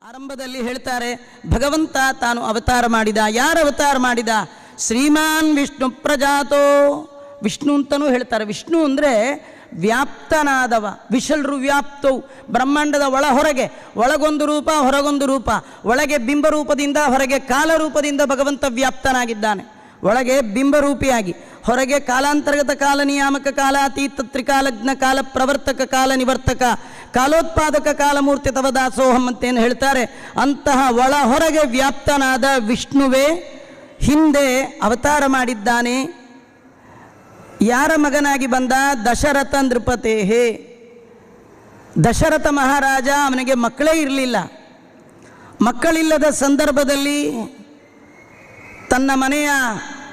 ಆರಂಭದಲ್ಲಿ ಹೇಳ್ತಾರೆ ಭಗವಂತ ತಾನು ಅವತಾರ ಮಾಡಿದ. ಯಾರು ಅವತಾರ ಮಾಡಿದ? ಶ್ರೀಮಾನ್ ವಿಷ್ಣು ಪ್ರಜಾತೋ. ವಿಷ್ಣು ಅಂತಲೂ ಹೇಳ್ತಾರೆ. ವಿಷ್ಣು ಅಂದರೆ ವ್ಯಾಪ್ತನಾದವ. ವಿಶಲ್ರು ವ್ಯಾಪ್ತವು. ಬ್ರಹ್ಮಾಂಡದ ಒಳ ಹೊರಗೆ, ಒಳಗೊಂದು ರೂಪ ಹೊರಗೊಂದು ರೂಪ. ಒಳಗೆ ಬಿಂಬರೂಪದಿಂದ, ಹೊರಗೆ ಕಾಲರೂಪದಿಂದ ಭಗವಂತ ವ್ಯಾಪ್ತನಾಗಿದ್ದಾನೆ. ಒಳಗೆ ಬಿಂಬರೂಪಿಯಾಗಿ, ಹೊರಗೆ ಕಾಲಾಂತರ್ಗತ ಕಾಲ ನಿಯಾಮಕ ಕಾಲಾತೀತ ತ್ರಿಕಾಲಜ್ಞ ಕಾಲ ಪ್ರವರ್ತಕ ಕಾಲ ನಿವರ್ತಕ ಕಾಲೋತ್ಪಾದಕ ಕಾಲಮೂರ್ತಿ ತವ ದಾಸೋಹಂ ಅಂತೇನು ಹೇಳ್ತಾರೆ. ಅಂತಹ ಒಳ ಹೊರಗೆ ವ್ಯಾಪ್ತನಾದ ವಿಷ್ಣುವೇ ಹಿಂದೆ ಅವತಾರ ಮಾಡಿದ್ದಾನೆ. ಯಾರ ಮಗನಾಗಿ ಬಂದ? ದಶರಥ ನೃಪತೇಹೇ. ದಶರಥ ಮಹಾರಾಜ, ಅವನಿಗೆ ಮಕ್ಕಳೇ ಇರಲಿಲ್ಲ. ಮಕ್ಕಳಿಲ್ಲದ ಸಂದರ್ಭದಲ್ಲಿ ತನ್ನ ಮನೆಯ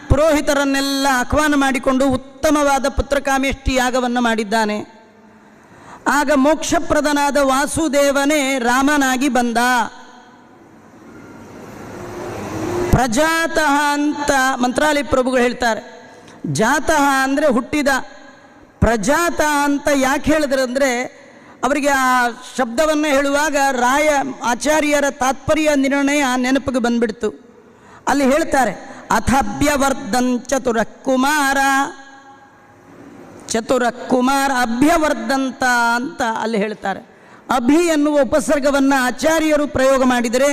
ಪುರೋಹಿತರನ್ನೆಲ್ಲ ಆಹ್ವಾನ ಮಾಡಿಕೊಂಡು ಉತ್ತಮವಾದ ಪುತ್ರಕಾಮೇಷ್ಟಿ ಯಾಗವನ್ನು ಮಾಡಿದ್ದಾನೆ. ಆಗ ಮೋಕ್ಷಪ್ರದನಾದ ವಾಸುದೇವನೇ ರಾಮನಾಗಿ ಬಂದ. ಪ್ರಜಾತಃ ಅಂತ ಮಂತ್ರಾಲಯ ಪ್ರಭುಗಳು ಹೇಳ್ತಾರೆ. ಜಾತಃ ಅಂದರೆ ಹುಟ್ಟಿದ. ಪ್ರಜಾತಃ ಅಂತ ಯಾಕೆ ಹೇಳಿದ್ರು ಅಂದರೆ, ಅವರಿಗೆ ಆ ಶಬ್ದವನ್ನು ಹೇಳುವಾಗ ರಾಯ ಆಚಾರ್ಯರ ತಾತ್ಪರ್ಯ ನಿರ್ಣಯ ನೆನಪಿಗೆ ಬಂದ್ಬಿಡ್ತು. ಅಲ್ಲಿ ಹೇಳ್ತಾರೆ ಅಥಭ್ಯವರ್ಧನ್ ಚತುರಕುಮಾರ. ಚತುರಕುಮಾರ ಅಭ್ಯವರ್ಧಂತ ಅಂತ ಅಲ್ಲಿ ಹೇಳ್ತಾರೆ. ಅಭಿ ಎನ್ನುವ ಉಪಸರ್ಗವನ್ನು ಆಚಾರ್ಯರು ಪ್ರಯೋಗ ಮಾಡಿದರೆ,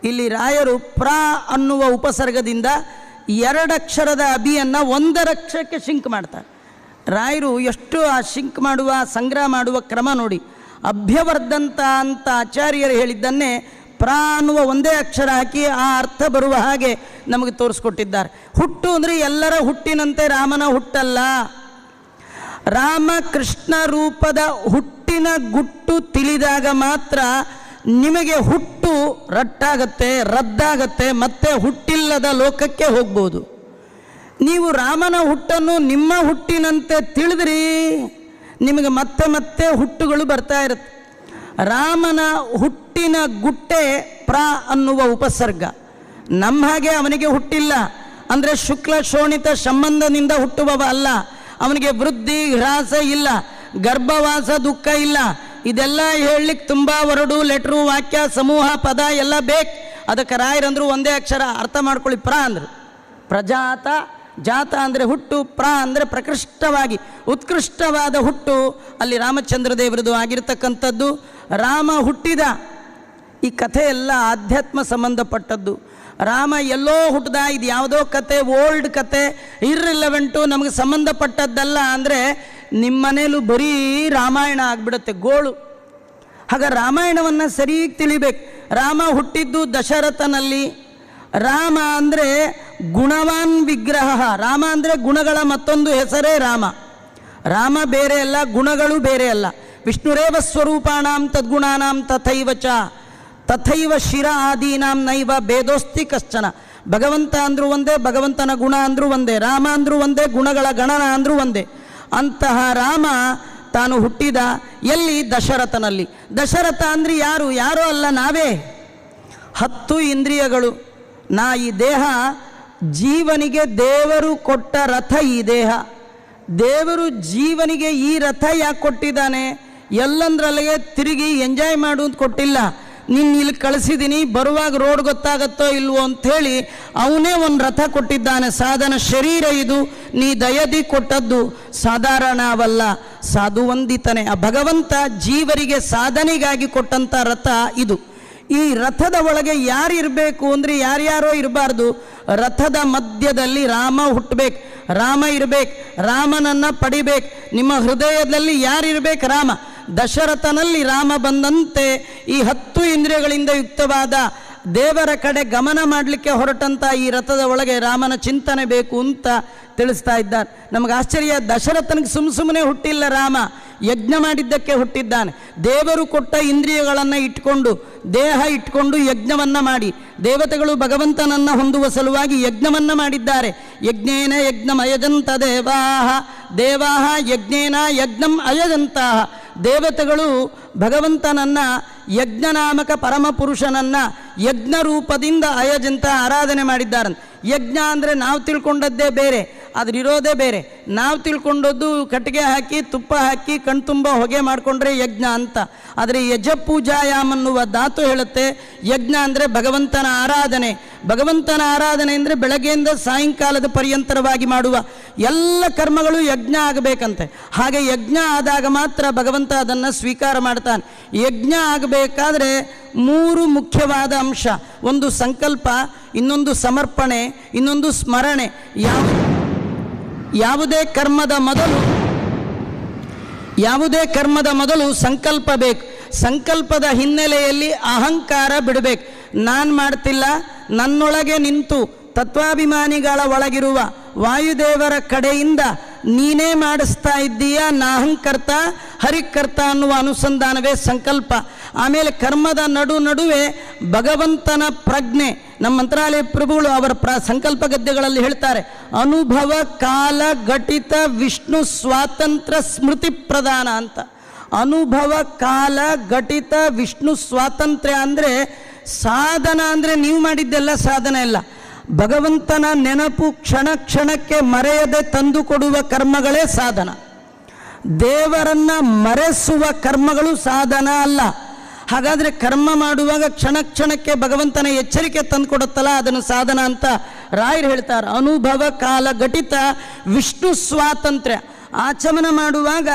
ಇಲ್ಲಿ ರಾಯರು ಪ್ರ ಅನ್ನುವ ಉಪಸರ್ಗದಿಂದ ಎರಡಕ್ಷರದ ಅಭಿಯನ್ನು ಒಂದರಕ್ಷರಕ್ಕೆ ಶಿಂಕ್ ಮಾಡ್ತಾರೆ. ರಾಯರು ಎಷ್ಟು ಆ ಶಿಂಕ್ ಮಾಡುವ, ಸಂಗ್ರಹ ಮಾಡುವ ಕ್ರಮ ನೋಡಿ. ಅಭ್ಯವರ್ಧಂತ ಅಂತ ಆಚಾರ್ಯರು ಹೇಳಿದ್ದನ್ನೇ ಪ್ರ ಅನ್ನುವ ಒಂದೇ ಅಕ್ಷರ ಹಾಕಿ ಆ ಅರ್ಥ ಬರುವ ಹಾಗೆ ನಮಗೆ ತೋರಿಸ್ಕೊಟ್ಟಿದ್ದಾರೆ. ಹುಟ್ಟು ಅಂದರೆ ಎಲ್ಲರ ಹುಟ್ಟಿನಂತೆ ರಾಮನ ಹುಟ್ಟಲ್ಲ. ರಾಮಕೃಷ್ಣ ರೂಪದ ಹುಟ್ಟಿನ ಗುಟ್ಟು ತಿಳಿದಾಗ ಮಾತ್ರ ನಿಮಗೆ ಹುಟ್ಟು ರಟ್ಟಾಗತ್ತೆ, ರದ್ದಾಗತ್ತೆ, ಮತ್ತೆ ಹುಟ್ಟಿಲ್ಲದ ಲೋಕಕ್ಕೆ ಹೋಗ್ಬೋದು. ನೀವು ರಾಮನ ಹುಟ್ಟನ್ನು ನಿಮ್ಮ ಹುಟ್ಟಿನಂತೆ ತಿಳಿದ್ರಿ, ನಿಮಗೆ ಮತ್ತೆ ಮತ್ತೆ ಹುಟ್ಟುಗಳು ಬರ್ತಾ ಇರುತ್ತೆ. ರಾಮನ ಹುಟ್ಟಿನ ಗುಟ್ಟೆ ಪ್ರ ಅನ್ನುವ ಉಪಸರ್ಗ. ನಮ್ಮ ಹಾಗೆ ಅವನಿಗೆ ಹುಟ್ಟಿಲ್ಲ ಅಂದರೆ ಶುಕ್ಲ ಶೋಣಿತ ಸಂಬಂಧದಿಂದ ಹುಟ್ಟುವವ ಅಲ್ಲ. ಅವನಿಗೆ ವೃದ್ಧಿ ಹ್ರಾಸ ಇಲ್ಲ, ಗರ್ಭವಾಸ ದುಃಖ ಇಲ್ಲ. ಇದೆಲ್ಲ ಹೇಳಲಿಕ್ಕೆ ತುಂಬ ವರ್ಡು, ಲೆಟ್ರು, ವಾಕ್ಯ, ಸಮೂಹ, ಪದ ಎಲ್ಲ ಬೇಕು. ಅದಕ್ಕೆ ರಾಯರಂದ್ರು ಒಂದೇ ಅಕ್ಷರ ಅರ್ಥ ಮಾಡ್ಕೊಳ್ಳಿ. ಪ್ರ ಅಂದರು ಪ್ರಜಾತ, ಜಾತ ಅಂದರೆ ಹುಟ್ಟು, ಪ್ರ ಅಂದರೆ ಪ್ರಕೃಷ್ಟವಾಗಿ ಉತ್ಕೃಷ್ಟವಾದ ಹುಟ್ಟು. ಅಲ್ಲಿ ರಾಮಚಂದ್ರ ದೇವರದು ಆಗಿರ್ತಕ್ಕಂಥದ್ದು. ರಾಮ ಹುಟ್ಟಿದ. ಈ ಕಥೆ ಎಲ್ಲ ಆಧ್ಯಾತ್ಮ ಸಂಬಂಧಪಟ್ಟದ್ದು. ರಾಮ ಎಲ್ಲೋ ಹುಟ್ಟಿದ, ಇದು ಯಾವುದೋ ಕತೆ, ಓಲ್ಡ್ ಕತೆ, ಇರ್ರಿಲೆವೆಂಟು, ನಮಗೆ ಸಂಬಂಧಪಟ್ಟದ್ದಲ್ಲ ಅಂದರೆ ನಿಮ್ಮ ಮನೇಲೂ ಬರೀ ರಾಮಾಯಣ ಆಗಿಬಿಡುತ್ತೆ, ಗೋಳು. ಆಗ ರಾಮಾಯಣವನ್ನು ಸರಿಯಾಗಿ ತಿಳಿಬೇಕು. ರಾಮ ಹುಟ್ಟಿದ್ದು ದಶರಥನಲ್ಲಿ. ರಾಮ ಅಂದರೆ ಗುಣವಾನ್ ವಿಗ್ರಹ. ರಾಮ ಅಂದರೆ ಗುಣಗಳ ಮತ್ತೊಂದು ಹೆಸರೇ ರಾಮ. ರಾಮ ಬೇರೆ ಅಲ್ಲ, ಗುಣಗಳು ಬೇರೆ ಅಲ್ಲ. ವಿಷ್ಣುರೇವ ಸ್ವರೂಪಾಣಾಂ ತದ್ಗುಣಾನಾಂ ತಥೈವ ಚ ತಥೈವ ಶಿರ ಆದೀನಾಂ ನೈವ ಭೇದೋಸ್ತಿ ಕಶ್ಚನ. ಭಗವಂತ ಅಂದರೂ ಒಂದೇ, ಭಗವಂತನ ಗುಣ ಅಂದರೂ ಒಂದೇ, ರಾಮ ಅಂದರೂ ಒಂದೇ, ಗುಣಗಳ ಗಣನ ಅಂದರೂ ಒಂದೇ. ಅಂತಹ ರಾಮ ತಾನು ಹುಟ್ಟಿದ ಎಲ್ಲಿ? ದಶರಥನಲ್ಲಿ. ದಶರಥ ಅಂದರೆ ಯಾರು? ಯಾರೋ ಅಲ್ಲ, ನಾವೇ. 10 ಇಂದ್ರಿಯಗಳು. ಈ ದೇಹ ಜೀವನಿಗೆ ದೇವರು ಕೊಟ್ಟ ರಥ. ಈ ದೇಹ ದೇವರು ಜೀವನಿಗೆ ಈ ರಥ ಯಾಕೆ ಕೊಟ್ಟಿದ್ದಾನೆ? ಎಲ್ಲಂದ್ರಲ್ಲಿಗೆ ತಿರುಗಿ ಎಂಜಾಯ್ ಮಾಡು ಅಂತ ಕೊಟ್ಟಿಲ್ಲ. ನಿನ್ನ ಇಲ್ಲಿ ಕಳಿಸಿದ್ದೀನಿ, ಬರುವಾಗ ರೋಡ್ ಗೊತ್ತಾಗತ್ತೋ ಇಲ್ವೋ ಅಂಥೇಳಿ ಅವನೇ ಒಂದು ರಥ ಕೊಟ್ಟಿದ್ದಾನೆ. ಸಾಧನ ಶರೀರ ಇದು, ನೀ ದಯದಿ ಕೊಟ್ಟದ್ದು ಸಾಧಾರಣವಲ್ಲ, ಸಾಧುವಂದಿತನೇ. ಆ ಭಗವಂತ ಜೀವರಿಗೆ ಸಾಧನೆಗಾಗಿ ಕೊಟ್ಟಂಥ ರಥ ಇದು. ಈ ರಥದ ಒಳಗೆ ಯಾರು ಇರಬೇಕು ಅಂದರೆ ಯಾರ್ಯಾರೋ ಇರಬಾರ್ದು. ರಥದ ಮಧ್ಯದಲ್ಲಿ ರಾಮ ಹುಟ್ಟಬೇಕು, ರಾಮ ಇರಬೇಕು, ರಾಮನನ್ನು ಪಡಿಬೇಕು. ನಿಮ್ಮ ಹೃದಯದಲ್ಲಿ ಯಾರಿರಬೇಕು? ರಾಮ. ದಶರಥನಲ್ಲಿ ರಾಮ ಬಂದಂತೆ ಈ 10 ಇಂದ್ರಿಯಗಳಿಂದ ಯುಕ್ತವಾದ ದೇವರ ಕಡೆ ಗಮನ ಮಾಡಲಿಕ್ಕೆ ಹೊರಟಂಥ ಈ ರಥದ ಒಳಗೆ ರಾಮನ ಚಿಂತನೆ ಬೇಕು ಅಂತ ತಿಳಿಸ್ತಾ ಇದ್ದಾರೆ. ನಮಗೆ ಆಶ್ಚರ್ಯ, ದಶರಥನಿಗೆ ಸುಮ್ಮನೆ ಹುಟ್ಟಿಲ್ಲ ರಾಮ, ಯಜ್ಞ ಮಾಡಿದ್ದಕ್ಕೆ ಹುಟ್ಟಿದ್ದಾನೆ. ದೇವರು ಕೊಟ್ಟ ಇಂದ್ರಿಯಗಳನ್ನು ಇಟ್ಕೊಂಡು, ದೇಹ ಇಟ್ಕೊಂಡು ಯಜ್ಞವನ್ನು ಮಾಡಿ, ದೇವತೆಗಳು ಭಗವಂತನನ್ನು ಹೊಂದುವ ಸಲುವಾಗಿ ಯಜ್ಞವನ್ನು ಮಾಡಿದ್ದಾರೆ. ಯಜ್ಞೇನ ಯಜ್ಞಂ ಅಯಜಂತ ದೇವಾಹ, ದೇವಾಹ ಯಜ್ಞೇನ ಯಜ್ಞಂ ಅಯಜಂತಹ. ದೇವತೆಗಳು ಭಗವಂತನನ್ನು, ಯಜ್ಞನಾಮಕ ಪರಮಪುರುಷನನ್ನು ಯಜ್ಞ ರೂಪದಿಂದ ಅಯಜಂತ ಆರಾಧನೆ ಮಾಡಿದ್ದಾರೆ. ಯಜ್ಞ ಅಂದರೆ ನಾವು ತಿಳ್ಕೊಂಡದ್ದೇ ಬೇರೆ, ಅದ್ರಿರೋದೇ ಬೇರೆ. ನಾವು ತಿಳ್ಕೊಂಡದ್ದು ಕಟ್ಟಿಗೆ ಹಾಕಿ ತುಪ್ಪ ಹಾಕಿ ಕಣ್ತುಂಬ ಹೊಗೆ ಮಾಡಿಕೊಂಡ್ರೆ ಯಜ್ಞ ಅಂತ. ಆದರೆ ಯಜಪೂಜಾಯಾಮ್ ಅನ್ನುವ ಧಾತು ಹೇಳುತ್ತೆ ಯಜ್ಞ ಅಂದರೆ ಭಗವಂತನ ಆರಾಧನೆ. ಭಗವಂತನ ಆರಾಧನೆ ಅಂದರೆ ಬೆಳಗ್ಗೆಯಿಂದ ಸಾಯಂಕಾಲದ ಪರ್ಯಂತರವಾಗಿ ಮಾಡುವ ಎಲ್ಲ ಕರ್ಮಗಳು ಯಜ್ಞ ಆಗಬೇಕಂತೆ. ಹಾಗೆ ಯಜ್ಞ ಆದಾಗ ಮಾತ್ರ ಭಗವಂತ ಅದನ್ನು ಸ್ವೀಕಾರ ಮಾಡ್ತಾನೆ. ಯಜ್ಞ ಆಗಬೇಕಾದ್ರೆ 3 ಮುಖ್ಯವಾದ ಅಂಶ. ಒಂದು ಸಂಕಲ್ಪ, ಇನ್ನೊಂದು ಸಮರ್ಪಣೆ, ಇನ್ನೊಂದು ಸ್ಮರಣೆ. ಯಾವುದೇ ಕರ್ಮದ ಮೊದಲು ಸಂಕಲ್ಪ ಬೇಕು. ಸಂಕಲ್ಪದ ಹಿನ್ನೆಲೆಯಲ್ಲಿ ಅಹಂಕಾರ ಬಿಡಬೇಕು. ನಾನು ಮಾಡ್ತಿಲ್ಲ, ನನ್ನೊಳಗೆ ನಿಂತು ತತ್ವಾಭಿಮಾನಿಗಳ ಒಳಗಿರುವ ವಾಯುದೇವರ ಕಡೆಯಿಂದ ನೀನೇ ಮಾಡಿಸ್ತಾ ಇದ್ದೀಯ, ನಾಹಂಕರ್ತ ಹರಿಕರ್ತ ಅನ್ನುವ ಅನುಸಂಧಾನವೇ ಸಂಕಲ್ಪ. ಆಮೇಲೆ ಕರ್ಮದ ನಡುವೆ ಭಗವಂತನ ಪ್ರಜ್ಞೆ. ನಮ್ಮ ಮಂತ್ರಾಲಯ ಪ್ರಭುಗಳು ಅವರ ಸಂಕಲ್ಪ ಗದ್ಯಗಳಲ್ಲಿ ಹೇಳ್ತಾರೆ, ಅನುಭವ ಕಾಲ ಘಟಿತ ವಿಷ್ಣು ಸ್ವಾತಂತ್ರ್ಯ ಸ್ಮೃತಿ ಪ್ರಧಾನ ಅಂತ. ಅನುಭವ ಕಾಲ ಘಟಿತ ವಿಷ್ಣು ಸ್ವಾತಂತ್ರ್ಯ ಅಂದರೆ ಸಾಧನ. ಅಂದರೆ ನೀವು ಮಾಡಿದ್ದೆಲ್ಲ ಸಾಧನ ಇಲ್ಲ, ಭಗವಂತನ ನೆನಪು ಕ್ಷಣ ಕ್ಷಣಕ್ಕೆ ಮರೆಯದೆ ತಂದು ಕೊಡುವ ಕರ್ಮಗಳೇ ಸಾಧನ. ದೇವರನ್ನ ಮರೆಸುವ ಕರ್ಮಗಳು ಸಾಧನ ಅಲ್ಲ. ಹಾಗಾದರೆ ಕರ್ಮ ಮಾಡುವಾಗ ಕ್ಷಣ ಕ್ಷಣಕ್ಕೆ ಭಗವಂತನ ಎಚ್ಚರಿಕೆ ತಂದು ಕೊಡುತ್ತಲ್ಲ, ಅದನ್ನು ಸಾಧನ ಅಂತ ರಾಯರು ಹೇಳ್ತಾರೆ. ಅನುಭವ ಕಾಲ ಘಟಿತ ವಿಷ್ಣು ಸ್ವಾತಂತ್ರ್ಯ. ಆಚಮನ ಮಾಡುವಾಗ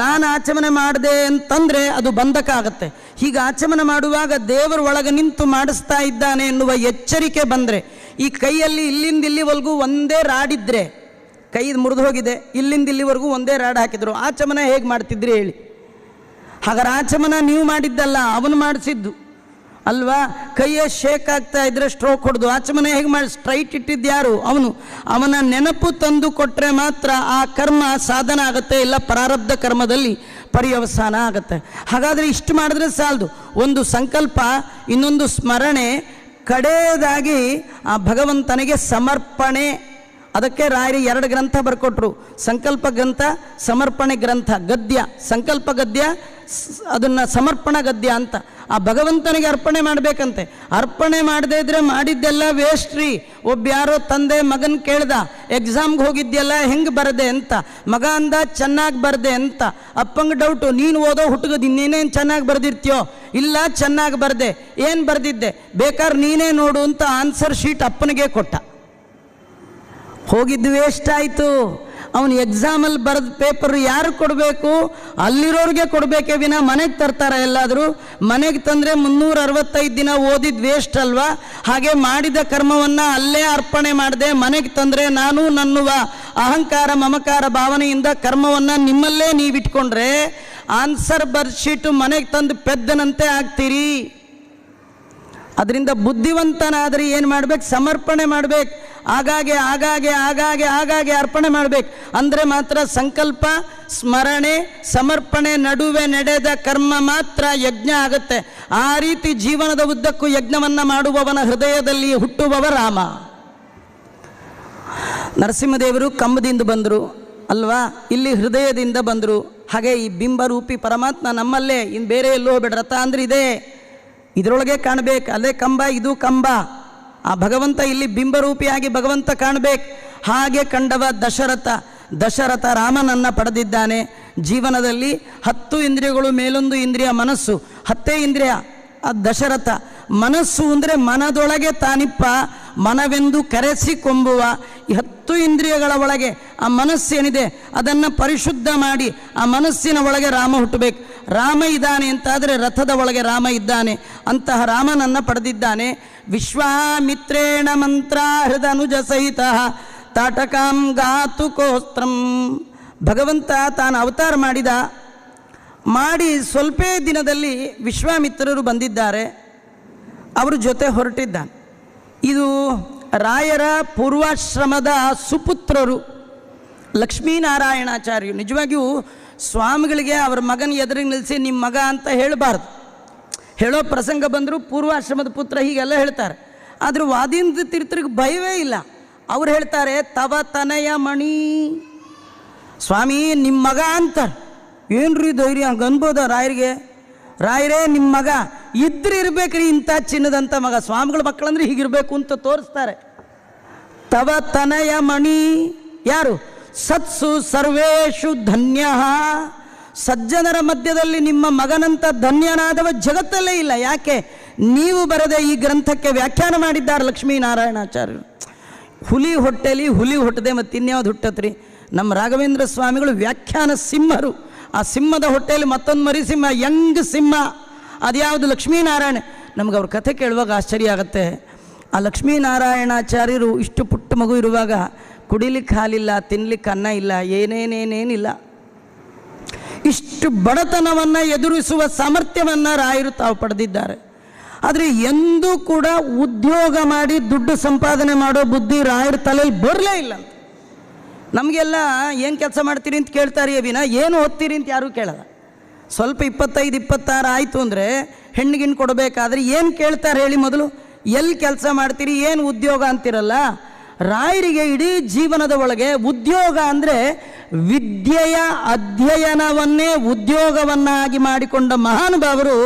ನಾನು ಆಚಮನ ಮಾಡಿದೆ ಅಂತಂದರೆ ಅದು ಬಂಧಕ ಆಗುತ್ತೆ. ಹೀಗೆ ಆಚಮನ ಮಾಡುವಾಗ ದೇವರ ಒಳಗೆ ನಿಂತು ಮಾಡಿಸ್ತಾ ಇದ್ದಾನೆ ಎನ್ನುವ ಎಚ್ಚರಿಕೆ ಬಂದರೆ, ಈ ಕೈಯಲ್ಲಿ ಇಲ್ಲಿಂದ ಇಲ್ಲಿವರೆಗೂ ಒಂದೇ ರಾಡಿದ್ರೆ, ಕೈ ಮುರಿದು ಹೋಗಿದೆ, ಇಲ್ಲಿಂದ ಇಲ್ಲಿವರೆಗೂ ಒಂದೇ ರಾಡ್ ಹಾಕಿದ್ರು, ಆಚಮನ ಹೇಗೆ ಮಾಡ್ತಿದ್ರಿ ಹೇಳಿ? ಹಾಗಾದ್ರೆ ಆಚಮನ ನೀವು ಮಾಡಿದ್ದಲ್ಲ, ಅವನು ಮಾಡಿಸಿದ್ದು ಅಲ್ವಾ? ಕೈಯ ಶೇಕ್ ಆಗ್ತಾ ಇದ್ರೆ ಸ್ಟ್ರೋಕ್ ಹೊಡೆದು ಆಚಮನ ಹೇಗೆ ಮಾಡಿ ಸ್ಟ್ರೈಟ್ ಇಟ್ಟಿದ್ಯಾರು? ಅವನ ನೆನಪು ತಂದು ಕೊಟ್ಟರೆ ಮಾತ್ರ ಆ ಕರ್ಮ ಸಾಧನ ಆಗುತ್ತೆ, ಇಲ್ಲ ಪ್ರಾರಬ್ಧ ಕರ್ಮದಲ್ಲಿ ಪರ್ಯವಸಾನ ಆಗುತ್ತೆ. ಹಾಗಾದರೆ ಇಷ್ಟು ಮಾಡಿದ್ರೆ ಸಾಲದು. ಒಂದು ಸಂಕಲ್ಪ, ಇನ್ನೊಂದು ಸ್ಮರಣೆ, ಕಡೆಯದಾಗಿ ಆ ಭಗವಂತನಿಗೆ ಸಮರ್ಪಣೆ. ಅದಕ್ಕೆ ರಾಯರು 2 ಗ್ರಂಥ ಬರ್ಕೊಟ್ರು, ಸಂಕಲ್ಪ ಗ್ರಂಥ, ಸಮರ್ಪಣೆ ಗ್ರಂಥ. ಗದ್ಯ ಸಂಕಲ್ಪ ಗದ್ಯ, ಅದನ್ನು ಸಮರ್ಪಣಾ ಗದ್ಯ ಅಂತ. ಆ ಭಗವಂತನಿಗೆ ಅರ್ಪಣೆ ಮಾಡಬೇಕಂತೆ. ಅರ್ಪಣೆ ಮಾಡದೇ ಇದ್ರೆ ಮಾಡಿದ್ದೆಲ್ಲ ವೇಸ್ಟ್ ರೀ. ಯಾರೋ ತಂದೆ ಮಗನ ಕೇಳ್ದ, ಎಕ್ಸಾಮ್ಗೆ ಹೋಗಿದ್ಯಲ್ಲ ಹೆಂಗೆ ಬರದೆ ಅಂತ. ಮಗ ಅಂದ ಚೆನ್ನಾಗಿ ಬರದೆ ಅಂತ. ಅಪ್ಪಂಗೆ ಡೌಟು, ನೀನು ಓದೋ ಹುಟ್ಟುಗದು ಇನ್ನೇನೇನು ಚೆನ್ನಾಗಿ ಬರೆದಿರ್ತೀಯೋ? ಇಲ್ಲ, ಚೆನ್ನಾಗಿ ಬರದೆ. ಏನು ಬರೆದಿದ್ದೆ? ಬೇಕಾದ್ರೆ ನೀನೇ ನೋಡು ಅಂತ ಆನ್ಸರ್ ಶೀಟ್ ಅಪ್ಪನಿಗೆ ಕೊಟ್ಟ. ಹೋಗಿದ್ದು ವೇಸ್ಟ್ ಆಯಿತು. ಅವನು ಎಕ್ಸಾಮಲ್ಲಿ ಬರೆದ ಪೇಪರ್ ಯಾರು ಕೊಡಬೇಕು? ಅಲ್ಲಿರೋರಿಗೆ ಕೊಡಬೇಕೇ ವಿನ ಮನೆಗೆ ತರ್ತಾರೆ ಎಲ್ಲಾದರೂ? ಮನೆಗೆ ತಂದರೆ 365 ದಿನ ಓದಿದ್ದು ವೇಸ್ಟ್ ಅಲ್ವಾ? ಹಾಗೆ ಮಾಡಿದ ಕರ್ಮವನ್ನು ಅಲ್ಲೇ ಅರ್ಪಣೆ ಮಾಡದೆ ಮನೆಗೆ ತಂದರೆ ನಾನು ನನ್ನುವ ಅಹಂಕಾರ ಮಮಕಾರ ಭಾವನೆಯಿಂದ ಕರ್ಮವನ್ನು ನಿಮ್ಮಲ್ಲೇ ನೀವಿಟ್ಕೊಂಡ್ರೆ ಆನ್ಸರ್ ಬರ್ದ್ ಶೀಟು ಮನೆಗೆ ತಂದು ಪೆದ್ದನಂತೆ ಆಗ್ತೀರಿ. ಅದರಿಂದ ಬುದ್ಧಿವಂತನಾದರೆ ಏನು ಮಾಡಬೇಕು? ಸಮರ್ಪಣೆ ಮಾಡಬೇಕು. ಆಗಾಗೆ ಆಗಾಗೆ ಆಗಾಗೆ ಆಗಾಗೆ ಅರ್ಪಣೆ ಮಾಡಬೇಕು. ಅಂದರೆ ಮಾತ್ರ ಸಂಕಲ್ಪ, ಸ್ಮರಣೆ, ಸಮರ್ಪಣೆ ನಡುವೆ ನಡೆದ ಕರ್ಮ ಮಾತ್ರ ಯಜ್ಞ ಆಗುತ್ತೆ. ಆ ರೀತಿ ಜೀವನದ ಉದ್ದಕ್ಕೂ ಯಜ್ಞವನ್ನು ಮಾಡುವವನ ಹೃದಯದಲ್ಲಿ ಹುಟ್ಟುವವ ರಾಮ. ನರಸಿಂಹದೇವರು ಕಂಬದಿಂದ ಬಂದರು ಅಲ್ವಾ? ಇಲ್ಲಿ ಹೃದಯದಿಂದ ಬಂದರು. ಹಾಗೆ ಈ ಬಿಂಬರೂಪಿ ಪರಮಾತ್ಮ ನಮ್ಮಲ್ಲೇ, ಇನ್ನು ಬೇರೆ ಎಲ್ಲೋ ಹೋಗ್ಬೇಡ. ರಥ ಅಂದರೆ ಇದೆ, ಇದರೊಳಗೆ ಕಾಣಬೇಕು. ಅಲ್ಲೇ ಕಂಬ, ಇದು ಕಂಬ. ಆ ಭಗವಂತ ಇಲ್ಲಿ ಬಿಂಬರೂಪಿಯಾಗಿ ಭಗವಂತ ಕಾಣಬೇಕು. ಹಾಗೆ ಕಂಡವ ದಶರಥ ರಾಮನನ್ನು ಪಡೆದಿದ್ದಾನೆ. ಜೀವನದಲ್ಲಿ 10 ಇಂದ್ರಿಯಗಳು, ಮೇಲೊಂದು ಇಂದ್ರಿಯ ಮನಸ್ಸು, 10 ಇಂದ್ರಿಯ. ಆ ದಶರಥ ಮನಸ್ಸು ಅಂದರೆ ಮನದೊಳಗೆ ತಾನಿಪ್ಪ, ಮನವೆಂದು ಕರೆಸಿಕೊಂಬುವ ಈ 10 ಇಂದ್ರಿಯಗಳ ಒಳಗೆ ಆ ಮನಸ್ಸೇನಿದೆ ಅದನ್ನು ಪರಿಶುದ್ಧ ಮಾಡಿ ಆ ಮನಸ್ಸಿನ ಒಳಗೆ ರಾಮ ಹುಟ್ಟಬೇಕು. ರಾಮ ಇದ್ದಾನೆ ಅಂತಾದರೆ ರಥದ ಒಳಗೆ ರಾಮ ಇದ್ದಾನೆ. ಅಂತಹ ರಾಮನನ್ನು ಪಡೆದಿದ್ದಾನೆ. ವಿಶ್ವಾಮಿತ್ರೇಣ ಮಂತ್ರ ಹೃದನುಜ ಸಹಿತ ತಾಟಕಾಂ ಗಾತು ಕೋಸ್ತ್ರಂ. ಭಗವಂತ ತಾನು ಅವತಾರ ಮಾಡಿ ಸ್ವಲ್ಪ ದಿನದಲ್ಲಿ ವಿಶ್ವಾಮಿತ್ರರು ಬಂದಿದ್ದಾರೆ. ಅವ್ರ ಜೊತೆ ಹೊರಟಿದ್ದಾನೆ. ಇದು ರಾಯರ ಪೂರ್ವಾಶ್ರಮದ ಸುಪುತ್ರರು ಲಕ್ಷ್ಮೀನಾರಾಯಣಾಚಾರ್ಯರು. ನಿಜವಾಗಿಯೂ ಸ್ವಾಮಿಗಳಿಗೆ ಅವ್ರ ಮಗನ ಎದುರಿಗೆ ನಿಲ್ಲಿಸಿ ನಿಮ್ಮ ಮಗ ಅಂತ ಹೇಳಬಾರ್ದು. ಹೇಳೋ ಪ್ರಸಂಗ ಬಂದರೂ ಪೂರ್ವಾಶ್ರಮದ ಪುತ್ರ ಹೀಗೆಲ್ಲ ಹೇಳ್ತಾರೆ. ಆದರೂ ವಾದೀಂದ್ರ ತೀರ್ಥರಿಗೆ ಭಯವೇ ಇಲ್ಲ. ಅವ್ರು ಹೇಳ್ತಾರೆ, ತವ ತನಯ ಮಣಿ ಸ್ವಾಮಿ ನಿಮ್ಮ ಮಗ ಅಂತಾರೆ. ಏನ್ರಿ ಧೈರ್ಯ ಹಂಗೆ ಅನ್ಬೋದ ರಾಯರಿಗೆ? ರಾಯರೇ ನಿಮ್ಮ ಮಗ ಇದ್ರೆ ಇರ್ಬೇಕ್ರಿ ಇಂಥ ಚಿನ್ನದಂಥ ಮಗ. ಸ್ವಾಮಿಗಳ ಮಕ್ಕಳಂದ್ರೆ ಹೀಗಿರಬೇಕು ಅಂತ ತೋರಿಸ್ತಾರೆ. ತವ ತನಯ ಮಣಿ ಯಾರು? ಸತ್ಸು ಸರ್ವೇಷು ಧನ್ಯ. ಸಜ್ಜನರ ಮಧ್ಯದಲ್ಲಿ ನಿಮ್ಮ ಮಗನಂತ ಧನ್ಯನಾದವ ಜಗತ್ತಲ್ಲೇ ಇಲ್ಲ. ಯಾಕೆ? ನೀವು ಬರೆದ ಈ ಗ್ರಂಥಕ್ಕೆ ವ್ಯಾಖ್ಯಾನ ಮಾಡಿದ್ದಾರೆ ಲಕ್ಷ್ಮೀನಾರಾಯಣಾಚಾರ್ಯರು. ಹುಲಿ ಹೊಟ್ಟೆಲಿ ಹುಲಿ ಹುಟ್ಟದೆ ಮತ್ತು ಇನ್ಯಾವುದು ಹುಟ್ಟತ್ರಿ? ನಮ್ಮ ರಾಘವೇಂದ್ರ ಸ್ವಾಮಿಗಳು ವ್ಯಾಖ್ಯಾನ ಸಿಂಹರು. ಆ ಸಿಂಹದ ಹೊಟ್ಟೆಯಲ್ಲಿ ಮತ್ತೊಂದು ಮರಿ ಸಿಂಹ, ಯಂಗ್ ಸಿಂಹ. ಅದ್ಯಾವುದು? ಲಕ್ಷ್ಮೀನಾರಾಯಣ. ನಮ್ಗೆ ಅವ್ರ ಕಥೆ ಕೇಳುವಾಗ ಆಶ್ಚರ್ಯ ಆಗುತ್ತೆ. ಆ ಲಕ್ಷ್ಮೀನಾರಾಯಣಾಚಾರ್ಯರು ಇಷ್ಟು ಪುಟ್ಟ ಮಗು ಇರುವಾಗ ಕುಡಿಲಿಕ್ಕೆ ಹಾಲಿಲ್ಲ, ತಿನ್ನಲಿಕ್ಕೆ ಅನ್ನ ಇಲ್ಲ, ಏನೇನೇನೇನಿಲ್ಲ. ಇಷ್ಟು ಬಡತನವನ್ನು ಎದುರಿಸುವ ಸಾಮರ್ಥ್ಯವನ್ನು ರಾಯರು ತಾವು ಪಡೆದಿದ್ದಾರೆ. ಆದರೆ ಎಂದೂ ಕೂಡ ಉದ್ಯೋಗ ಮಾಡಿ ದುಡ್ಡು ಸಂಪಾದನೆ ಮಾಡೋ ಬುದ್ಧಿ ರಾಯರ ತಲೆಯಲ್ಲಿ ಬರಲೇ ಇಲ್ಲ ಅಂತ. ನಮಗೆಲ್ಲ ಏನು ಕೆಲಸ ಮಾಡ್ತೀರಿ ಅಂತ ಕೇಳ್ತಾರೆ ವಿನ ಏನು ಓದ್ತೀರಿ ಅಂತ ಯಾರೂ ಕೇಳಲ್ಲ. ಸ್ವಲ್ಪ 25-26 ಆಯಿತು ಅಂದರೆ ಹೆಣ್ಣಿಗಿಣ್ಣು ಕೊಡಬೇಕಾದ್ರೆ ಏನು ಕೇಳ್ತಾರೆ ಹೇಳಿ? ಮೊದಲು ಎಲ್ಲಿ ಕೆಲಸ ಮಾಡ್ತೀರಿ, ಏನು ಉದ್ಯೋಗ ಅಂತಿರಲ್ಲ. ರಾಯರಿಗೆ ಇಡೀ ಜೀವನದ ಒಳಗೆ ಉದ್ಯೋಗ ಅಂದರೆ ವಿದ್ಯೆಯ ಅಧ್ಯಯನವನ್ನೇ ಉದ್ಯೋಗವನ್ನಾಗಿ ಮಾಡಿಕೊಂಡ ಮಹಾನುಭಾವರು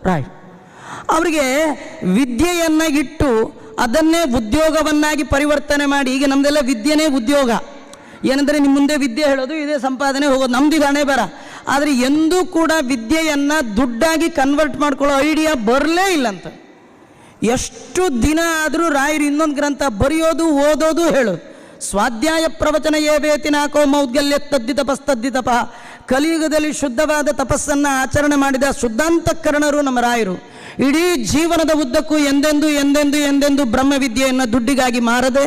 ರಾಯರು. ಅವರಿಗೆ ವಿದ್ಯೆಯನ್ನು ಇಟ್ಟು ಅದನ್ನೇ ಉದ್ಯೋಗವನ್ನಾಗಿ ಪರಿವರ್ತನೆ ಮಾಡಿ, ಈಗ ನಮ್ಮದೆಲ್ಲ ವಿದ್ಯೆನೇ ಉದ್ಯೋಗ. ಏನಂದರೆ ನಿಮ್ಮ ಮುಂದೆ ವಿದ್ಯೆ ಹೇಳೋದು, ಇದೇ ಸಂಪಾದನೆ ಹೋಗೋದು, ನಮ್ದು ಹಣೆ ಬರ. ಆದರೆ ಎಂದೂ ಕೂಡ ವಿದ್ಯೆಯನ್ನು ದುಡ್ಡಾಗಿ ಕನ್ವರ್ಟ್ ಮಾಡ್ಕೊಳ್ಳೋ ಐಡಿಯಾ ಬರಲೇ ಇಲ್ಲಂತ. ಎಷ್ಟು ದಿನ ಆದರೂ ರಾಯರು ಇನ್ನೊಂದು ಗ್ರಂಥ ಬರೆಯೋದು, ಓದೋದು, ಹೇಳೋದು. ಸ್ವಾಧ್ಯಾಯ ಪ್ರವಚನ ಏವೇತಿ ನಾಕೋ ಮೌದ್ಗಲ್ಯ ತದ್ದಿತಪಸ್ತದ್ದಿತಪ. ಕಲಿಯುಗದಲ್ಲಿ ಶುದ್ಧವಾದ ತಪಸ್ಸನ್ನು ಆಚರಣೆ ಮಾಡಿದ ಶುದ್ಧಾಂತಕರಣರು ನಮ್ಮ ರಾಯರು. ಇಡೀ ಜೀವನದ ಉದ್ದಕ್ಕೂ ಎಂದೆಂದು ಬ್ರಹ್ಮವಿದ್ಯೆಯನ್ನು ದುಡ್ಡಿಗಾಗಿ ಮಾರದೆ,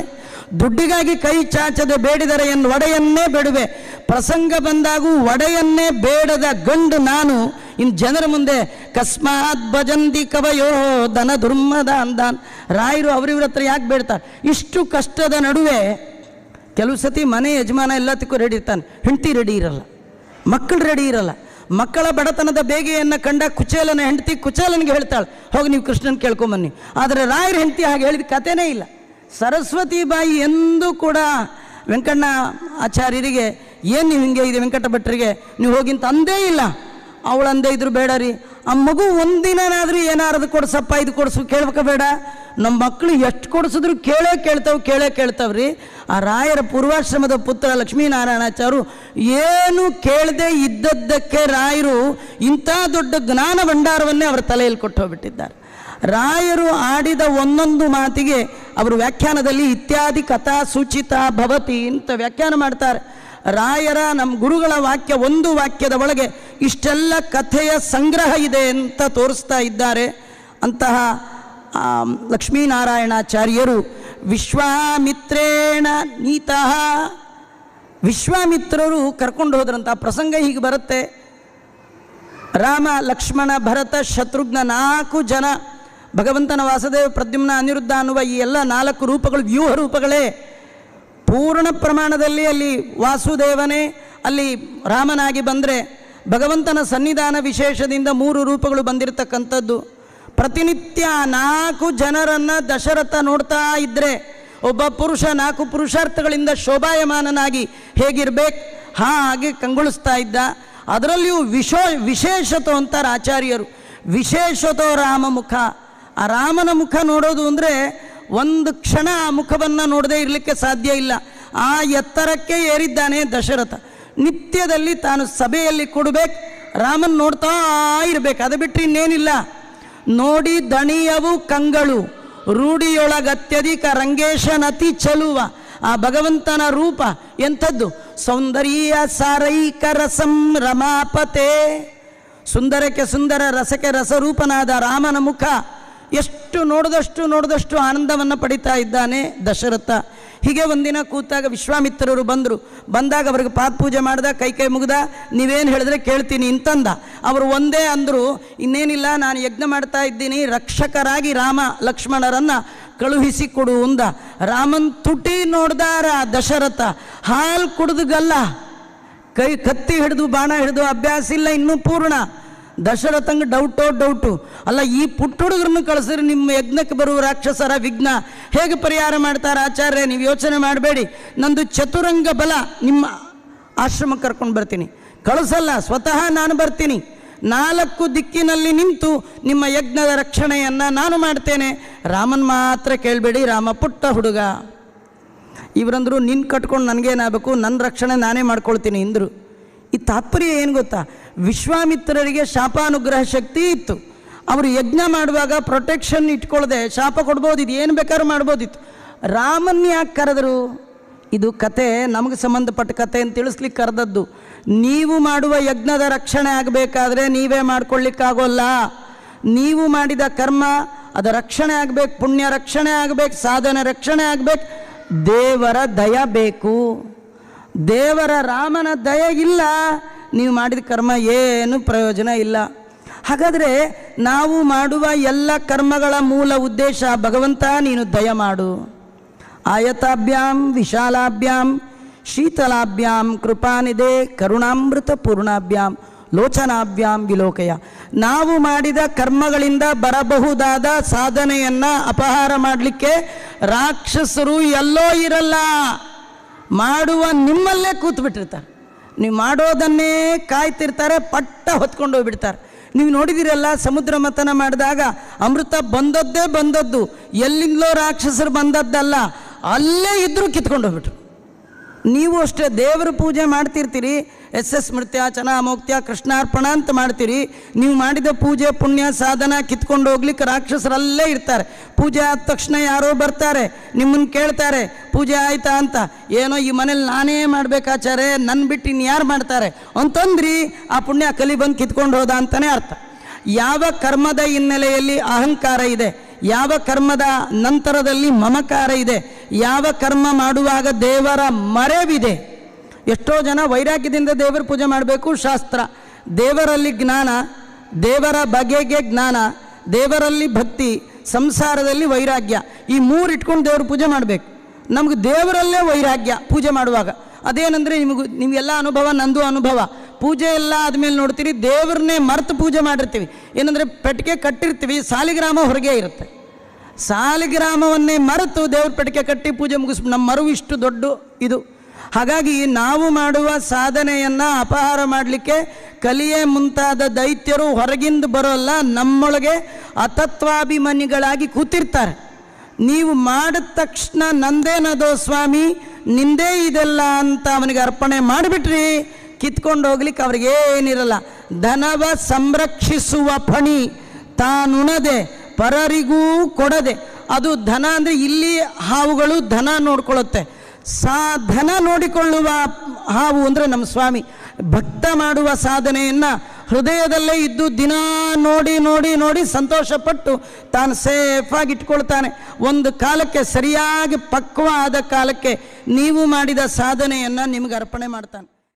ದುಡ್ಡಿಗಾಗಿ ಕೈ ಚಾಚದೆ, ಬೇಡಿದರೆ ಒಡೆಯನ್ನೇ ಬೇಡುವೆ. ಪ್ರಸಂಗ ಬಂದಾಗೂ ಒಡೆಯನ್ನೇ ಬೇಡದ ಗಂಡು ನಾನು. ಇನ್ನು ಜನರ ಮುಂದೆ ಕಸ್ಮಾತ್ ಭಜಂತಿ ಕವಯೋ ಧನ ದುರ್ಮದ ಅಂದಾನ್. ರಾಯರು ಅವರಿವ್ರ ಹತ್ರ ಯಾಕೆ ಬೇಡ್ತಾರೆ? ಇಷ್ಟು ಕಷ್ಟದ ನಡುವೆ ಕೆಲವು ಸತಿ ಮನೆ ಯಜಮಾನ ಎಲ್ಲದಕ್ಕೂ ರೆಡಿ ಇರ್ತಾನೆ, ಹೆಂಡತಿ ರೆಡಿ ಇರಲ್ಲ, ಮಕ್ಕಳು ರೆಡಿ ಇರಲ್ಲ. ಮಕ್ಕಳ ಬಡತನದ ಬೇಗೆಯನ್ನು ಕಂಡ ಕುಚೇಲನ ಹೆಂಡತಿ ಕುಚೇಲನಿಗೆ ಹೇಳ್ತಾಳೆ, ಹೋಗಿ ನೀವು ಕೃಷ್ಣನ್ ಕೇಳ್ಕೊಂಬನ್ನಿ. ಆದರೆ ರಾಯರ ಹೆಂಡತಿ ಹಾಗೆ ಹೇಳಿದ ಕಥೆನೇ ಇಲ್ಲ. ಸರಸ್ವತಿ ಬಾಯಿ ಎಂದೂ ಕೂಡ ವೆಂಕಣ್ಣ ಆಚಾರ್ಯರಿಗೆ ಏನು ನೀವು ಹಿಂಗೆ ಇದೆ ವೆಂಕಟ ಭಟ್ರಿಗೆ ನೀವು ಹೋಗಿಂತ ಅಂದೇ ಇಲ್ಲ. ಅವಳು ಅಂದೇ ಇದ್ರು ಬೇಡ ರೀ, ಆ ಮಗು ಒಂದಿನಾದ್ರೂ ಏನಾರದು ಕೊಡ್ಸಪ್ಪ, ಇದು ಕೊಡಿಸು ಕೇಳ್ಬೇಕ ಬೇಡ? ನಮ್ಮ ಮಕ್ಕಳು ಎಷ್ಟು ಕೊಡಿಸಿದ್ರು ಕೇಳೇ ಕೇಳ್ತಾವ್ರಿ. ಆ ರಾಯರ ಪೂರ್ವಾಶ್ರಮದ ಪುತ್ರ ಲಕ್ಷ್ಮೀನಾರಾಯಣಾಚಾರ್ಯರು ಏನು ಕೇಳದೆ ಇದ್ದದ್ದಕ್ಕೆ ರಾಯರು ಇಂಥ ದೊಡ್ಡ ಜ್ಞಾನ ಭಂಡಾರವನ್ನೇ ಅವರ ತಲೆಯಲ್ಲಿ ಕೊಟ್ಟು ಹೋಗ್ಬಿಟ್ಟಿದ್ದಾರೆ. ರಾಯರು ಆಡಿದ ಒಂದೊಂದು ಮಾತಿಗೆ ಅವರು ವ್ಯಾಖ್ಯಾನದಲ್ಲಿ ಇತ್ಯಾದಿ ಕಥಾ ಸೂಚಿತ ಭವತಿ ಅಂತ ವ್ಯಾಖ್ಯಾನ ಮಾಡ್ತಾರೆ. ರಾಯರ ನಮ್ಮ ಗುರುಗಳ ವಾಕ್ಯ, ಒಂದು ವಾಕ್ಯದ ಒಳಗೆ ಇಷ್ಟೆಲ್ಲ ಕಥೆಯ ಸಂಗ್ರಹ ಇದೆ ಅಂತ ತೋರಿಸ್ತಾ ಇದ್ದಾರೆ. ಅಂತಹ ಲಕ್ಷ್ಮೀನಾರಾಯಣಾಚಾರ್ಯರು ವಿಶ್ವಾಮಿತ್ರೇಣ ನೀತಃ. ವಿಶ್ವಾಮಿತ್ರರು ಕರ್ಕೊಂಡು ಹೋದ್ರಂತ ಪ್ರಸಂಗ ಹೀಗೆ ಬರುತ್ತೆ. ರಾಮ, ಲಕ್ಷ್ಮಣ, ಭರತ, ಶತ್ರುಘ್ನ 4 ಜನ ಭಗವಂತನ ವಾಸುದೇವ, ಪ್ರದ್ಯುಮ್ನ, ಅನಿರುದ್ಧ ಅನ್ನುವ ಈ ಎಲ್ಲ 4 ರೂಪಗಳು ವ್ಯೂಹ ರೂಪಗಳೇ. ಪೂರ್ಣ ಪ್ರಮಾಣದಲ್ಲಿ ಅಲ್ಲಿ ವಾಸುದೇವನೇ ಅಲ್ಲಿ ರಾಮನಾಗಿ ಬಂದರೆ, ಭಗವಂತನ ಸನ್ನಿಧಾನ ವಿಶೇಷದಿಂದ 3 ರೂಪಗಳು ಬಂದಿರತಕ್ಕಂಥದ್ದು. ಪ್ರತಿನಿತ್ಯ 4 ಜನರನ್ನು ದಶರಥ ನೋಡ್ತಾ ಇದ್ದರೆ ಒಬ್ಬ ಪುರುಷ 4 ಪುರುಷಾರ್ಥಗಳಿಂದ ಶೋಭಾಯಮಾನನಾಗಿ ಹೇಗಿರಬೇಕು ಹಾಗೆ ಕಂಗೊಳಿಸ್ತಾ ಇದ್ದ. ಅದರಲ್ಲಿಯೂ ವಿಶೇಷತೋ ಅಂತಾರೆ ಆಚಾರ್ಯರು. ವಿಶೇಷತೋ ರಾಮ ಮುಖ. ಆ ರಾಮನ ಮುಖ ನೋಡೋದು ಅಂದರೆ ಒಂದು ಕ್ಷಣ ಆ ಮುಖವನ್ನು ನೋಡದೇ ಇರಲಿಕ್ಕೆ ಸಾಧ್ಯ ಇಲ್ಲ. ಆ ಎತ್ತರಕ್ಕೆ ಏರಿದ್ದಾನೆ ದಶರಥ. ನಿತ್ಯದಲ್ಲಿ ತಾನು ಸಭೆಯಲ್ಲಿ ಕೊಡಬೇಕು, ರಾಮನ್ ನೋಡ್ತಾ ಇರಬೇಕು, ಅದು ಬಿಟ್ಟರೆ ಇನ್ನೇನಿಲ್ಲ. ನೋಡಿ ದಣಿಯವು ಕಂಗಳು ರೂಢಿಯೊಳಗತ್ಯಧಿಕ ರಂಗೇಶನತಿ ಚಲುವ. ಆ ಭಗವಂತನ ರೂಪ ಎಂಥದ್ದು? ಸೌಂದರ್ಯ ಸಾರೈಕ ರಸಂ ರಮಾಪತೆ. ಸುಂದರಕ್ಕೆ ಸುಂದರ, ರಸಕ್ಕೆ ರಸರೂಪನಾದ ರಾಮನ ಮುಖ ಎಷ್ಟು ನೋಡಿದಷ್ಟು ಆನಂದವನ್ನು ಪಡಿತಾ ಇದ್ದಾನೆ ದಶರಥ. ಹೀಗೆ ಒಂದಿನ ಕೂತಾಗ ವಿಶ್ವಾಮಿತ್ರರು ಬಂದಾಗ ಅವ್ರಿಗೆ ಪಾದಪೂಜೆ ಮಾಡ್ದ, ಕೈ ಮುಗ್ದ, ನೀವೇನು ಹೇಳಿದ್ರೆ ಕೇಳ್ತೀನಿ ಅಂತಂದ. ಅವರು ಒಂದೇ ಅಂದರು, ಇನ್ನೇನಿಲ್ಲ, ನಾನು ಯಜ್ಞ ಮಾಡ್ತಾ ಇದ್ದೀನಿ, ರಕ್ಷಕರಾಗಿ ರಾಮ ಲಕ್ಷ್ಮಣರನ್ನು ಕಳುಹಿಸಿಕೊಡು ಅಂದ. ರಾಮನ್ ತುಟಿ ನೋಡ್ದಾರ ದಶರಥ, ಹಾಲು ಕುಡಿದುಗಲ್ಲ, ಕೈ ಕತ್ತಿ ಹಿಡಿದು ಬಾಣ ಹಿಡಿದು ಅಭ್ಯಾಸ ಇಲ್ಲ ಇನ್ನೂ ಪೂರ್ಣ. ದಶರಥಂಗೆ ಡೌಟು. ಅಲ್ಲ, ಈ ಪುಟ್ಟ ಹುಡುಗರನ್ನು ಕಳಿಸಿದ್ರೆ ನಿಮ್ಮ ಯಜ್ಞಕ್ಕೆ ಬರುವ ರಾಕ್ಷಸರ ವಿಘ್ನ ಹೇಗೆ ಪರಿಹಾರ ಮಾಡ್ತಾರೆ ಆಚಾರ್ಯ? ನೀವು ಯೋಚನೆ ಮಾಡಬೇಡಿ, ನಂದು ಚತುರಂಗ ಬಲ, ನಿಮ್ಮ ಆಶ್ರಮಕ್ಕೆ ಕರ್ಕೊಂಡು ಬರ್ತೀನಿ. ಕಳಿಸಲ್ಲ, ಸ್ವತಃ ನಾನು ಬರ್ತೀನಿ. 4 ದಿಕ್ಕಿನಲ್ಲಿ ನಿಂತು ನಿಮ್ಮ ಯಜ್ಞದ ರಕ್ಷಣೆಯನ್ನು ನಾನು ಮಾಡ್ತೇನೆ. ರಾಮನ್ ಮಾತ್ರ ಕೇಳಬೇಡಿ, ರಾಮ ಪುಟ್ಟ ಹುಡುಗ. ಇವರಂದರು ನಿನ್ನ ಕಟ್ಕೊಂಡು ನನಗೇನಾಗಬೇಕು, ನನ್ನ ರಕ್ಷಣೆ ನಾನೇ ಮಾಡ್ಕೊಳ್ತೀನಿ ಇಂದರು. ಈ ತಾತ್ಪರ್ಯ ಏನು ಗೊತ್ತಾ? ವಿಶ್ವಾಮಿತ್ರರಿಗೆ ಶಾಪಾನುಗ್ರಹ ಶಕ್ತಿ ಇತ್ತು. ಅವರು ಯಜ್ಞ ಮಾಡುವಾಗ ಪ್ರೊಟೆಕ್ಷನ್ ಇಟ್ಕೊಳ್ಳದೆ ಶಾಪ ಕೊಡ್ಬೋದಿತ್ತು, ಏನು ಬೇಕಾದ್ರೂ ಮಾಡ್ಬೋದಿತ್ತು. ರಾಮನ್ ಯಾಕೆ ಕರೆದರು? ಇದು ಕತೆ ನಮಗೆ ಸಂಬಂಧಪಟ್ಟ ಕತೆ ಅಂತ ತಿಳಿಸ್ಲಿಕ್ಕೆ ಕರೆದದ್ದು. ನೀವು ಮಾಡುವ ಯಜ್ಞದ ರಕ್ಷಣೆ ಆಗಬೇಕಾದ್ರೆ ನೀವೇ ಮಾಡ್ಕೊಳ್ಳಿಕ್ಕಾಗೋಲ್ಲ. ನೀವು ಮಾಡಿದ ಕರ್ಮ ಅದು ರಕ್ಷಣೆ ಆಗಬೇಕು, ಪುಣ್ಯ ರಕ್ಷಣೆ ಆಗಬೇಕು, ಸಾಧನೆ ರಕ್ಷಣೆ ಆಗಬೇಕು, ದೇವರ ದಯ ಬೇಕು. ದೇವರ ರಾಮನ ದಯ ಇಲ್ಲ, ನೀವು ಮಾಡಿದ ಕರ್ಮ ಏನು ಪ್ರಯೋಜನ ಇಲ್ಲ. ಹಾಗಾದರೆ ನಾವು ಮಾಡುವ ಎಲ್ಲ ಕರ್ಮಗಳ ಮೂಲ ಉದ್ದೇಶ ಭಗವಂತ ನೀನು ದಯ ಮಾಡು. ಆಯತಾಭ್ಯಾಂ ವಿಶಾಲಾಭ್ಯಾಂ ಶೀತಲಾಭ್ಯಾಂ ಕೃಪಾನಿದೆ ಕರುಣಾಮೃತ ಪೂರ್ಣಾಭ್ಯಾಂ ಲೋಚನಾಭ್ಯಾಂ ವಿಲೋಕಯ. ನಾವು ಮಾಡಿದ ಕರ್ಮಗಳಿಂದ ಬರಬಹುದಾದ ಸಾಧನೆಯನ್ನು ಅಪಹಾರ ಮಾಡಲಿಕ್ಕೆ ರಾಕ್ಷಸರು ಎಲ್ಲೋ ಇರಲ್ಲ, ಮಾಡುವ ನಿಮ್ಮಲ್ಲೇ ಕೂತ್ಬಿಟ್ಟಿರ್ತಾರೆ. ನೀವು ಮಾಡೋದನ್ನೇ ಕಾಯ್ತಿರ್ತಾರೆ, ಪಟ್ಟ ಹೊತ್ಕೊಂಡು ಹೋಗ್ಬಿಡ್ತಾರೆ. ನೀವು ನೋಡಿದಿರಲ್ಲ, ಸಮುದ್ರ ಮಥನ ಮಾಡಿದಾಗ ಅಮೃತ ಬಂದದ್ದು ಎಲ್ಲಿಂದಲೋ ರಾಕ್ಷಸರು ಬಂದದ್ದಲ್ಲ, ಅಲ್ಲೇ ಇದ್ದರೂ ಕಿತ್ಕೊಂಡು ಹೋಗ್ಬಿಟ್ರು. ನೀವು ಅಷ್ಟೇ ದೇವರ ಪೂಜೆ ಮಾಡ್ತಿರ್ತೀರಿ, ಸ್ಮೃತ್ಯ ಚನಾಮೋಕ್ತ್ಯ ಕೃಷ್ಣಾರ್ಪಣ ಅಂತ ಮಾಡ್ತೀರಿ. ನೀವು ಮಾಡಿದ ಪೂಜೆ ಪುಣ್ಯ ಸಾಧನ ಕಿತ್ಕೊಂಡು ಹೋಗ್ಲಿಕ್ಕೆ ರಾಕ್ಷಸರಲ್ಲೇ ಇರ್ತಾರೆ. ಪೂಜೆ ಆದ ತಕ್ಷಣ ಯಾರೋ ಬರ್ತಾರೆ, ನಿಮ್ಮನ್ನು ಕೇಳ್ತಾರೆ ಪೂಜೆ ಆಯ್ತಾ ಅಂತ. ಏನೋ ಈ ಮನೇಲಿ ನಾನೇ ಮಾಡ್ಬೇಕಾಚಾರೆ, ನನ್ನ ಬಿಟ್ಟು ಇನ್ಯಾರು ಮಾಡ್ತಾರೆ ಅಂತಂದ್ರಿ, ಆ ಪುಣ್ಯ ಕಲಿ ಬಂದು ಕಿತ್ಕೊಂಡು ಹೋದ ಅಂತಲೇ ಅರ್ಥ. ಯಾವ ಕರ್ಮದ ಹಿನ್ನೆಲೆಯಲ್ಲಿ ಅಹಂಕಾರ ಇದೆ, ಯಾವ ಕರ್ಮದ ನಂತರದಲ್ಲಿ ಮಮಕಾರ ಇದೆ, ಯಾವ ಕರ್ಮ ಮಾಡುವಾಗ ದೇವರ ಮರೆವಿದೆ. ಎಷ್ಟೋ ಜನ ವೈರಾಗ್ಯದಿಂದ ದೇವರ ಪೂಜೆ ಮಾಡಬೇಕು, ಶಾಸ್ತ್ರ. ದೇವರಲ್ಲಿ ಜ್ಞಾನ, ದೇವರ ಬಗೆಗೆ ಜ್ಞಾನ, ದೇವರಲ್ಲಿ ಭಕ್ತಿ, ಸಂಸಾರದಲ್ಲಿ ವೈರಾಗ್ಯ, ಈ ಮೂರು ಇಟ್ಕೊಂಡು ದೇವ್ರ ಪೂಜೆ ಮಾಡಬೇಕು. ನಮಗೆ ದೇವರಲ್ಲೇ ವೈರಾಗ್ಯ ಪೂಜೆ ಮಾಡುವಾಗ. ಅದೇನೆಂದರೆ ನಿಮಗೆಲ್ಲ ಅನುಭವ, ನಂದು ಅನುಭವ. ಪೂಜೆ ಎಲ್ಲ ಆದಮೇಲೆ ನೋಡ್ತೀರಿ ದೇವ್ರನ್ನೇ ಮರೆತು ಪೂಜೆ ಮಾಡಿರ್ತೀವಿ. ಏನಂದರೆ ಪೆಟ್ಟಿಗೆ ಕಟ್ಟಿರ್ತೀವಿ, ಸಾಲಿಗ್ರಾಮ ಹೊರಗೆ ಇರುತ್ತೆ. ಸಾಲಿಗ್ರಾಮವನ್ನೇ ಮರೆತು ದೇವ್ರ ಪೆಟ್ಟಿಗೆ ಕಟ್ಟಿ ಪೂಜೆ ಮುಗಿಸ್ಬಿಟ್ಟು ನಮ್ಮ ಮರು ಇಷ್ಟು ದೊಡ್ಡ ಇದು. ಹಾಗಾಗಿ ನಾವು ಮಾಡುವ ಸಾಧನೆಯನ್ನು ಅಪಹಾರ ಮಾಡಲಿಕ್ಕೆ ಕಲಿಯೇ ಮುಂತಾದ ದೈತ್ಯರು ಹೊರಗಿಂದ ಬರೋಲ್ಲ, ನಮ್ಮೊಳಗೆ ಅತತ್ವಾಭಿಮಾನಿಗಳಾಗಿ ಕೂತಿರ್ತಾರೆ. ನೀವು ಮಾಡಿದ ತಕ್ಷಣ ನಂದೇನದೋ ಸ್ವಾಮಿ, ನಿಂದೇ ಇದೆಲ್ಲ ಅಂತ ಅವನಿಗೆ ಅರ್ಪಣೆ ಮಾಡಿಬಿಟ್ರಿ, ಕಿತ್ಕೊಂಡು ಹೋಗ್ಲಿಕ್ಕೆ ಅವ್ರಿಗೇನಿರಲ್ಲ. ಧನವ ಸಂರಕ್ಷಿಸುವ ಫಣಿ ತಾನುಣದೆ ಪರರಿಗೂ ಕೊಡದೆ. ಅದು ಧನ ಅಂದರೆ ಇಲ್ಲಿ ಹಾವುಗಳು ಧನ ನೋಡ್ಕೊಳ್ಳುತ್ತೆ. ಧನ ನೋಡಿಕೊಳ್ಳುವ ಹಾವು ಅಂದರೆ ನಮ್ಮ ಸ್ವಾಮಿ. ಭಕ್ತ ಮಾಡುವ ಸಾಧನೆಯನ್ನು ಹೃದಯದಲ್ಲೇ ಇದ್ದು ದಿನ ನೋಡಿ ನೋಡಿ ನೋಡಿ ಸಂತೋಷಪಟ್ಟು ತಾನು ಸೇಫಾಗಿ ಇಟ್ಕೊಳ್ತಾನೆ. ಒಂದು ಕಾಲಕ್ಕೆ ಸರಿಯಾಗಿ ಪಕ್ವ ಆದ ಕಾಲಕ್ಕೆ ನೀವು ಮಾಡಿದ ಸಾಧನೆಯನ್ನು ನಿಮಗೆ ಅರ್ಪಣೆ ಮಾಡ್ತಾನೆ.